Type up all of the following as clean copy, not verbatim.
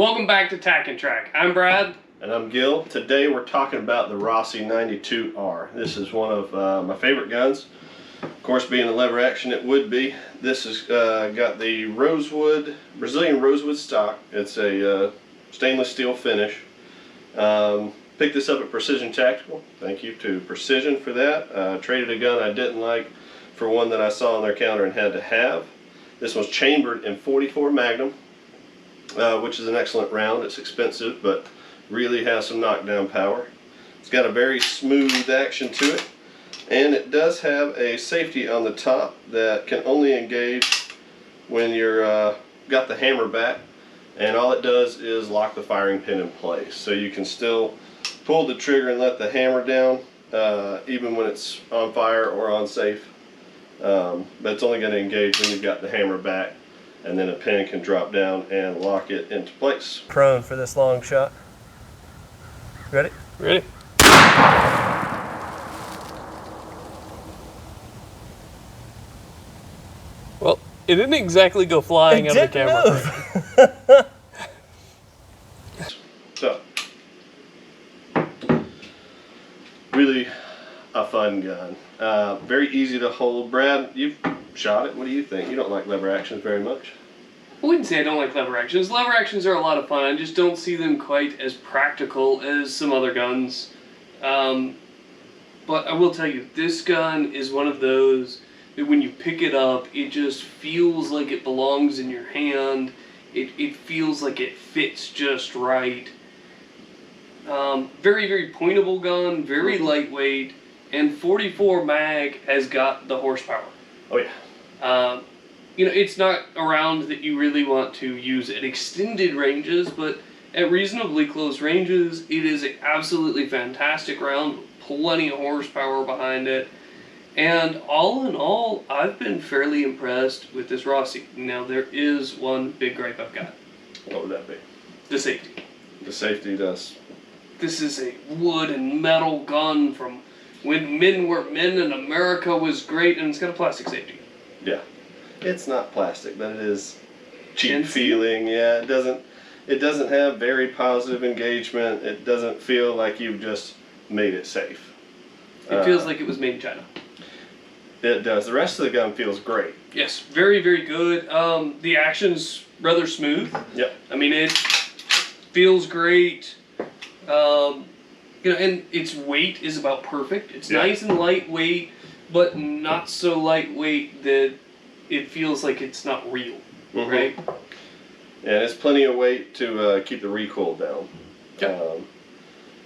Welcome back to TacNTrack. I'm Brad. And I'm Gil. Today we're talking about the Rossi 92R. This is one of my favorite guns. Of course, being a lever action, it would be. This has got the rosewood, Brazilian rosewood stock. It's a stainless steel finish. Picked this up at Precision Tactical. Thank you to Precision for that. Traded a gun I didn't like for one that I saw on their counter and had to have. This was chambered in .44 Magnum, which is an excellent round. It's expensive, but really has some knockdown power. It's got a very smooth action to it, and it does have a safety on the top that can only engage when you're got the hammer back, and all it does is lock the firing pin in place. So you can still pull the trigger and let the hammer down even when it's on fire or on safe, but it's only going to engage when you've got the hammer back, and then a pin can drop down and lock it into place. Prone for this long shot. Ready? Ready. Well, it didn't exactly go flying out of the camera. So, really a fun gun. Very easy to hold. Brad, you've shot it. What do you think? You don't like lever actions very much. I wouldn't say I don't like lever actions. Lever actions are a lot of fun. I just don't see them quite as practical as some other guns. But I will tell you, this gun is one of those that when you pick it up, it just feels like it belongs in your hand. It feels like it fits just right. Very, very pointable gun, very lightweight, and .44 mag has got the horsepower. Oh yeah. You know, it's not a round that you really want to use at extended ranges, but at reasonably close ranges, it is an absolutely fantastic round, plenty of horsepower behind it. And all in all, I've been fairly impressed with this Rossi. Now, there is one big gripe I've got. What would that be? The safety. The safety does. This is a wood and metal gun from when men were men and America was great, and it's got a plastic safety. Yeah. It's not plastic, but it is cheap Chintzy? feeling. Yeah, it doesn't have very positive engagement. It doesn't feel like you've just made it safe. It feels like it was made in China. It does. The rest of the gun feels great. Yes, very, very good. The action's rather smooth. Yep. I mean, it feels great. You know, and its weight is about perfect. It's nice and lightweight, but not so lightweight that it feels like it's not real, right? And it's plenty of weight to keep the recoil down. Yep.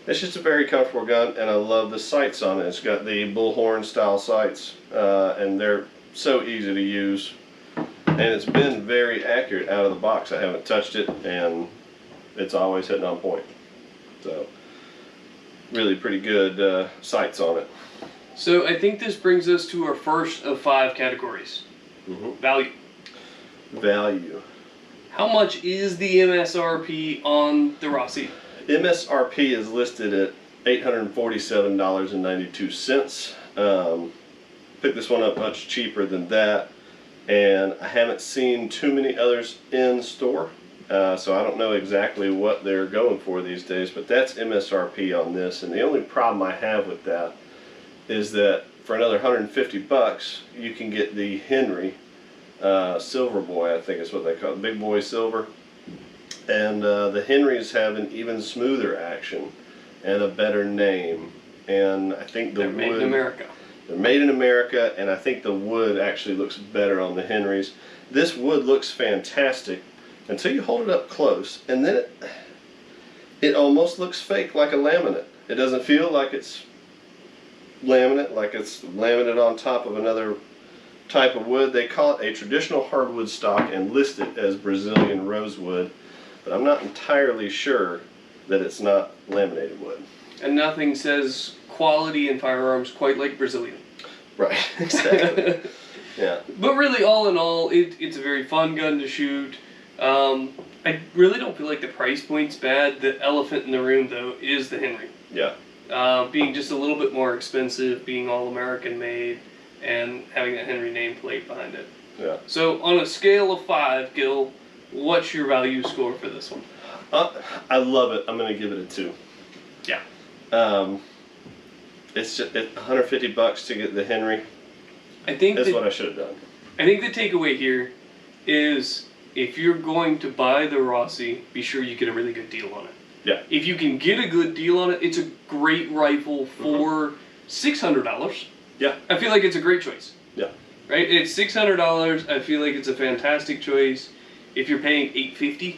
It's just a very comfortable gun, and I love the sights on it. It's got the bullhorn style sights, and they're so easy to use. And it's been very accurate out of the box. I haven't touched it, and it's always hitting on point. So, really pretty good sights on it. So I think this brings us to our first of 5 categories. Value. Value. How much is the MSRP on the Rossi? MSRP is listed at $847.92. Picked this one up much cheaper than that, and I haven't seen too many others in store, so I don't know exactly what they're going for these days, but that's MSRP on this. And the only problem I have with that is that for another $150 you can get the Henry Silver Boy, I think is what they call it, Big Boy Silver. And the Henrys have an even smoother action and a better name, and I think They're made in America. They're made in America, and I think the wood actually looks better on the Henrys. This wood looks fantastic until you hold it up close, and then it almost looks fake, like a laminate. It doesn't feel like it's laminate, like it's laminate on top of another type of wood. They call it a traditional hardwood stock and list it as Brazilian rosewood, but I'm not entirely sure that it's not laminated wood. And nothing says quality in firearms quite like Brazilian. Right, exactly. Yeah. But really, all in all, it's a very fun gun to shoot. I really don't feel like the price point's bad. The elephant in the room, though, is the Henry. Yeah. Being just a little bit more expensive, being all American made, and having that Henry nameplate behind it. Yeah. So on a scale of 5, Gil, What's your value score for this one? I love it. I'm going to give it a 2. Yeah. It's just $150 to get the Henry. I think That's what I should have done. I think the takeaway here is if you're going to buy the Rossi, be sure you get a really good deal on it. Yeah. If you can get a good deal on it, it's a great rifle for $600. Yeah. I feel like it's a great choice. Yeah. Right? It's $600. I feel like it's a fantastic choice. If you're paying $850,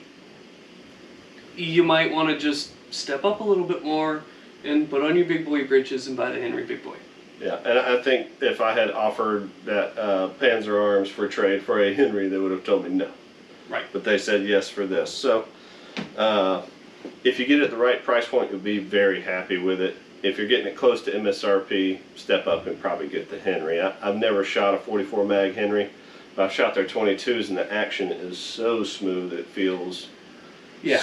you might want to just step up a little bit more and put on your big boy britches and buy the Henry big boy. Yeah, and I think if I had offered that Panzer Arms for trade for a Henry, they would have told me no. Right. But they said yes for this. So if you get it at the right price point, you'll be very happy with it. If you're getting it close to MSRP, step up and probably get the Henry. I've never shot a 44 mag Henry, but I've shot their 22s, and the action is so smooth. It feels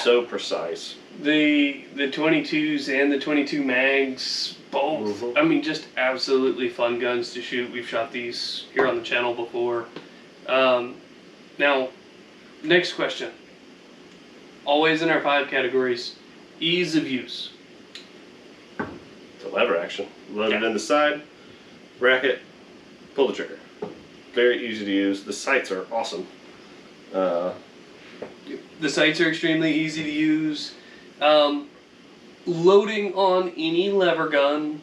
so precise. The 22s and the 22 mags, both. I mean, just absolutely fun guns to shoot. We've shot these here on the channel before. Now, next question. Always in our 5 categories. Ease of use. It's a lever action. Load it in the side, rack it, pull the trigger. Very easy to use. The sights are awesome. The sights are extremely easy to use. Loading on any lever gun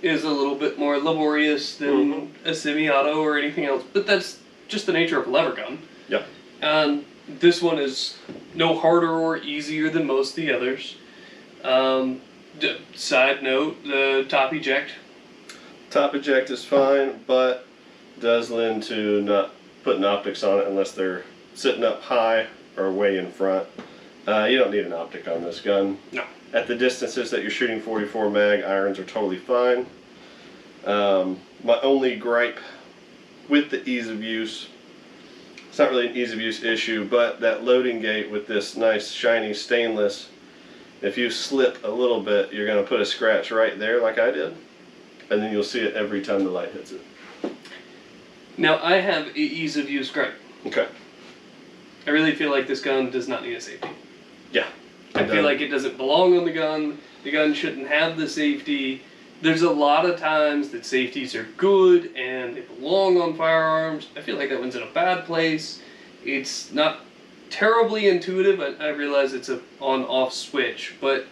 is a little bit more laborious than a semi-auto or anything else, but that's just the nature of a lever gun. Yep. And this one is no harder or easier than most of the others. Side note, the top eject. Top eject is fine, but does lend to not putting optics on it unless they're sitting up high or way in front. You don't need an optic on this gun. No. At the distances that you're shooting 44 mag, irons are totally fine. My only gripe with the ease of use, it's not really an ease of use issue, but that loading gate with this nice shiny stainless, if you slip a little bit, you're going to put a scratch right there like I did, and then you'll see it every time the light hits it. Now, I have an ease of use gripe. Okay. I really feel like this gun does not need a safety. Yeah. I feel like it doesn't belong on the gun. The gun shouldn't have the safety. There's a lot of times that safeties are good and they belong on firearms. I feel like that one's in a bad place. It's not terribly intuitive. I realize it's a on-off switch, but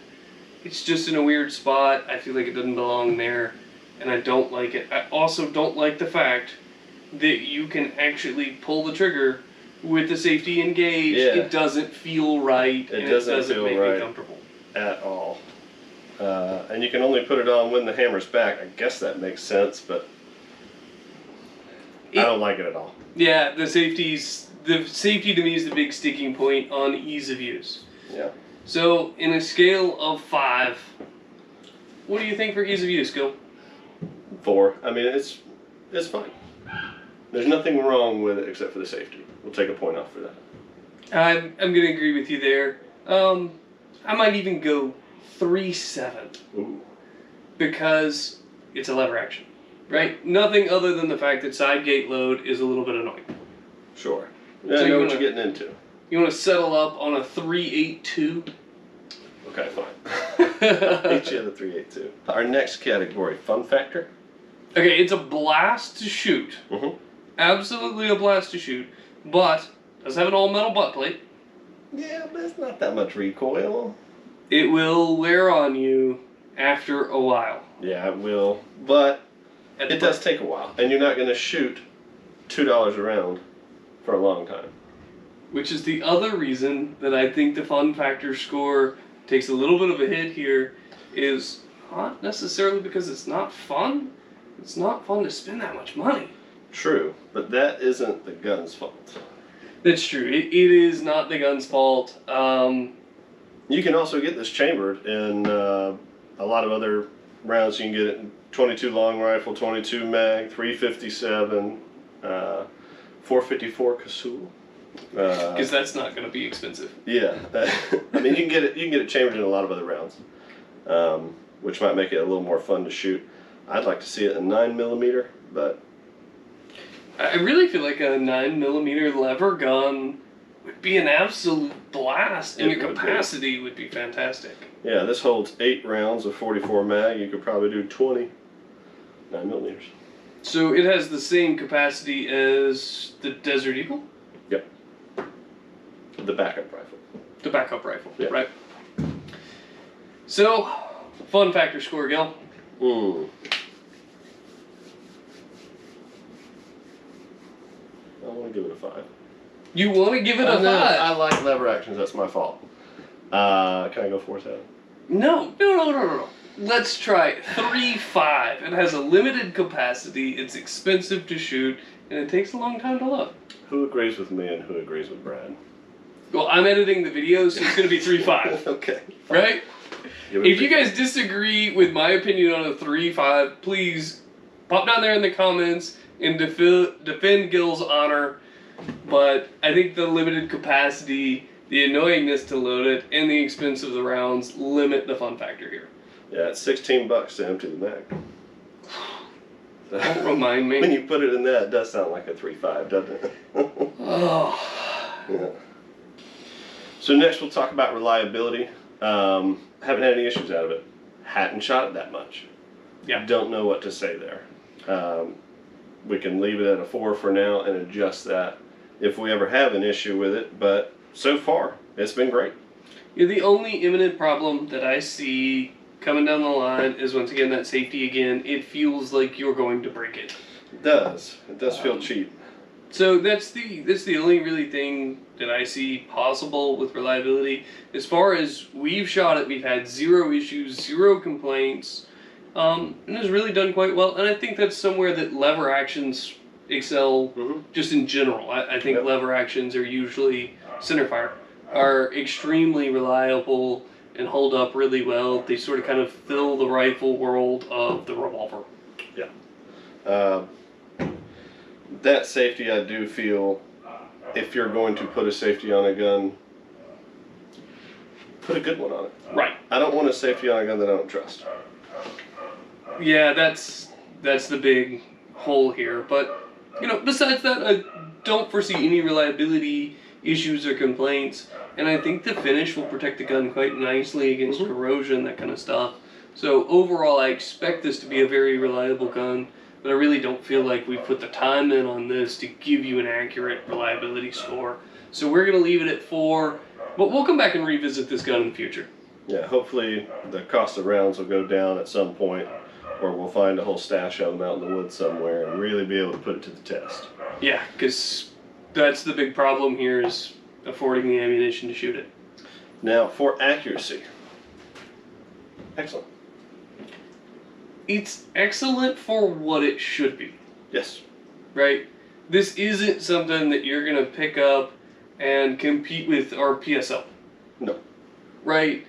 it's just in a weird spot. I feel like it doesn't belong there, and I don't like it. I also don't like the fact that you can actually pull the trigger with the safety engaged. Yeah. It doesn't feel right. It doesn't feel make right me comfortable at all. And you can only put it on when the hammer's back. I guess that makes sense, but I don't like it at all. Yeah, the safety to me is the big sticking point on ease of use. Yeah. So, in a scale of 5, what do you think for ease of use, Gil? 4. I mean, it's fine. There's nothing wrong with it except for the safety. We'll take a point off for that. I'm going to agree with you there. I might even go 3.7. Ooh. Because it's a lever action, right? Nothing other than the fact that side gate load is a little bit annoying. Sure. Yeah, So I know you what wanna- you're getting into. You want to settle up on a 3.82? Okay, fine. Each of the 382. Our next category, fun factor. Okay, it's a blast to shoot. Mm-hmm. Absolutely a blast to shoot, but does have an all metal butt plate. Yeah, but it's not that much recoil. It will wear on you after a while. Yeah, it will. But At the it does take a while. And you're not going to shoot $2 a round for a long time. Which is the other reason that I think the fun factor score takes a little bit of a hit here, is not necessarily because it's not fun. It's not fun to spend that much money. True, but that isn't the gun's fault. That's true. It is not the gun's fault. You can also get this chambered in a lot of other rounds. You can get it in 22 long rifle, 22 mag, 357, 454 Casull. Because that's not going to be expensive. Yeah, I mean you can get it chambered in a lot of other rounds, which might make it a little more fun to shoot. I'd like to see it in 9mm, but I really feel like a 9mm lever gun would be an absolute blast, and It your would be. capacity would be fantastic. Yeah, this holds 8 rounds of 44 mag. You could probably do 20 9mm. So it has the same capacity as the Desert Eagle, Yep. The backup rifle. the backup rifle, Yeah. right? So, fun factor score, Gil. I want to give it a 5. You want to give it a 5? I like lever actions. That's my fault. Can I go 4.7? No. Let's try it. 3.5. It has a limited capacity, it's expensive to shoot, and it takes a long time to load. Who agrees with me and who agrees with Brad? Well, I'm editing the video, so it's going to be 3.5. Okay. Right? Give it a If you 3.5. guys disagree with my opinion on a 3.5, please pop down there in the comments and defend Gil's honor. But I think the limited capacity, the annoyingness to load it, and the expense of the rounds limit the fun factor here. Yeah, it's $16 to empty the mag. Don't remind me. When you put it in that, it does sound like a 3.5, doesn't it? Oh. Yeah. So next we'll talk about reliability. Haven't had any issues out of it. Hadn't shot it that much. Yeah. Don't know what to say there. We can leave it at a 4 for now and adjust that if we ever have an issue with it, but so far it's been great. Yeah, the only imminent problem that I see coming down the line is, once again, that safety again. It feels like you're going to break it. It does. It does feel cheap. So that's the only really thing that I see possible with reliability. As far as we've shot it, we've had 0 issues, 0 complaints, and it's really done quite well. And I think that's somewhere that lever actions excel just in general. I think Yep. lever actions are usually centerfire, are extremely reliable and hold up really well. They sort of kind of fill the rifle world of the revolver. Yeah. That safety, I do feel, if you're going to put a safety on a gun, put a good one on it. Right. I don't want a safety on a gun that I don't trust. Yeah, that's the big hole here. But, you know, besides that, I don't foresee any reliability issues or complaints. And I think the finish will protect the gun quite nicely against corrosion, that kind of stuff. So overall, I expect this to be a very reliable gun. But I really don't feel like we've put the time in on this to give you an accurate reliability score. So we're going to leave it at 4. But we'll come back and revisit this gun in the future. Yeah, hopefully the cost of rounds will go down at some point, or we'll find a whole stash of them out in the woods somewhere and really be able to put it to the test. Yeah, because that's the big problem here, is affording the ammunition to shoot it. Now, for accuracy. Excellent. It's excellent for what it should be, Yes. right? This isn't something that you're going to pick up and compete with our PSL. No. Right?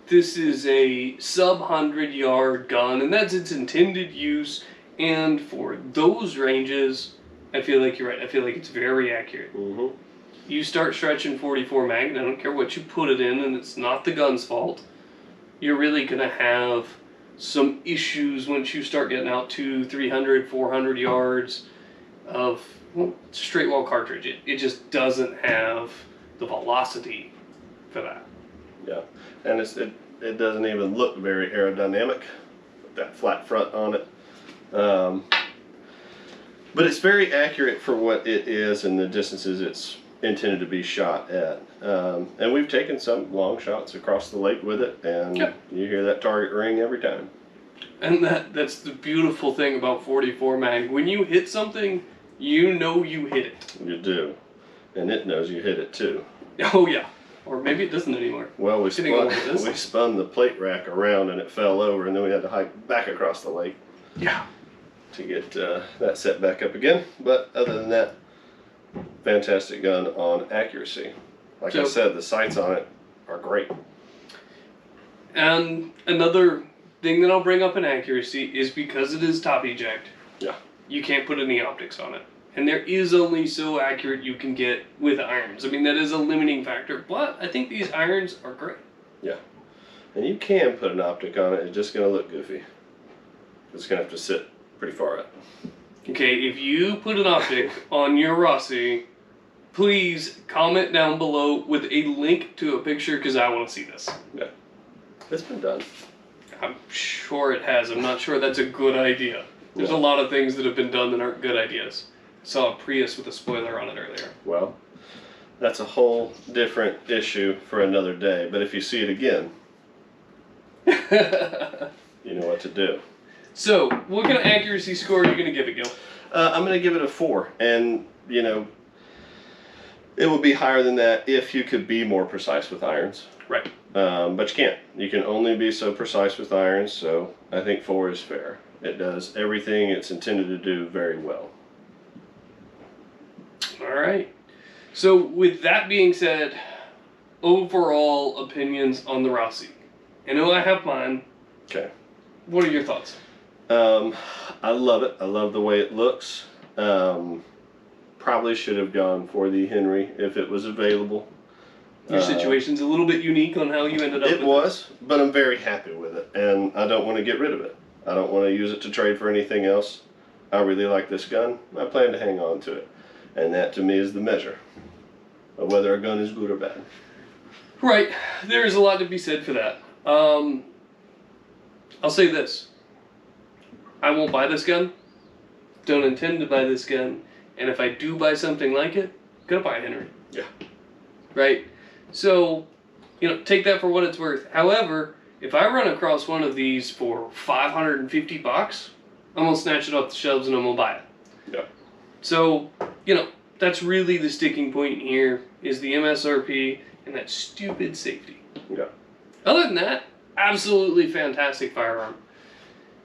This is a sub-100 yard gun, and that's its intended use. And for those ranges, I feel like you're right. I feel like it's very accurate. You start stretching 44 Magnum, I don't care what you put it in, and it's not the gun's fault. You're really going to have some issues once you start getting out to 300, 400 yards of straight wall cartridge. It just doesn't have the velocity for that. Yeah. And it doesn't even look very aerodynamic with that flat front on it. But it's very accurate for what it is and the distances it's intended to be shot at. And we've taken some long shots across the lake with it, and Yep. you hear that target ring every time. And that's the beautiful thing about 44 Mag. When you hit something, you know you hit it. You do. And it knows you hit it too. Oh yeah. Or maybe it doesn't anymore. Well, we Sitting over this. spun the plate rack around and it fell over, and then we had to hike back across the lake Yeah. to get that set back up again. But other than that, fantastic gun on accuracy. Like I So- said, the sights on it are great. And another thing that I'll bring up in accuracy is because it is top eject. Yeah. You can't put any optics on it. And there is only so accurate you can get with irons. I mean, that is a limiting factor, but I think these irons are great. Yeah. And you can put an optic on it, it's just going to look goofy. It's going to have to sit pretty far up. Okay, if you put an optic on your Rossi, please comment down below with a link to a picture because I want to see this. Yeah. It's been done. I'm sure it has. I'm not sure that's a good idea. There's Yeah. a lot of things that have been done that aren't good ideas. Saw a Prius with a spoiler on it earlier. Well, that's a whole different issue for another day. But if you see it again, you know what to do. So, what kind of accuracy score are you going to give it, Gil? I'm going to give it a 4. And, you know, it would be higher than that if you could be more precise with irons. Right. But you can't. You can only be so precise with irons, so I think 4 is fair. It does everything it's intended to do very well. Alright. So, with that being said, overall opinions on the Rossi. I know I have mine. Okay. What are your thoughts? I love it. I love the way it looks. Probably should have gone for the Henry if it was available. Your situation's a little bit unique on how you ended up It with was, but I'm very happy with it, and I don't want to get rid of it. I don't want to use it to trade for anything else. I really like this gun. I plan to hang on to it, and that to me is the measure of whether a gun is good or bad. Right. There's a lot to be said for that. I'll say this. I won't buy this gun. Don't intend to buy this gun. And if I do buy something like it, I'm gonna buy a Henry. Yeah. Right? So, you know, take that for what it's worth. However, if I run across one of these for $550, I'm gonna snatch it off the shelves and I'm gonna buy it. Yeah. So, you know, that's really the sticking point here is the MSRP and that stupid safety. Yeah. Other than that, absolutely fantastic firearm.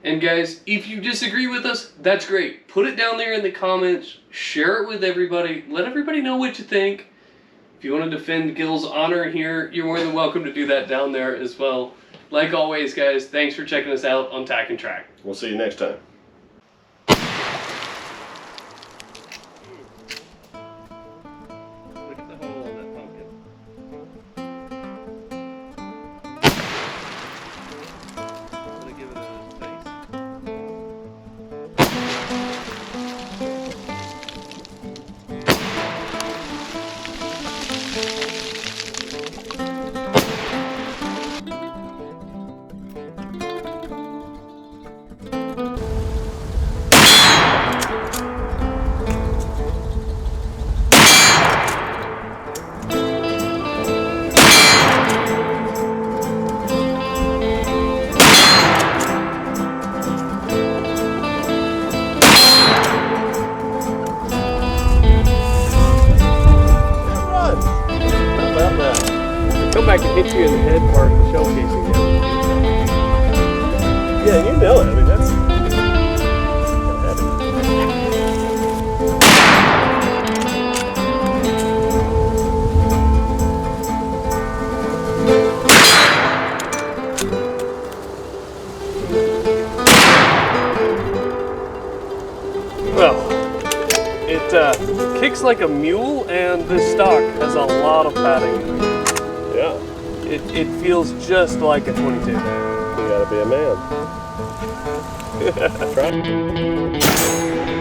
And guys, if you disagree with us, that's great. Put it down there in the comments, share it with everybody, let everybody know what you think. If you want to defend Gil's honor here, you're more than welcome to do that down there as well. Like always, guys, thanks for checking us out on TacNTrack. We'll see you next time. Look at the hole in that pumpkin. I'm gonna give it a taste. Come back and hit you in the head part of the shell casing. Yeah, you know it. I mean, that's... Well, it kicks like a mule, and this stock has a lot of padding in it. Yeah. It feels just like a 22. You gotta be a man. Try.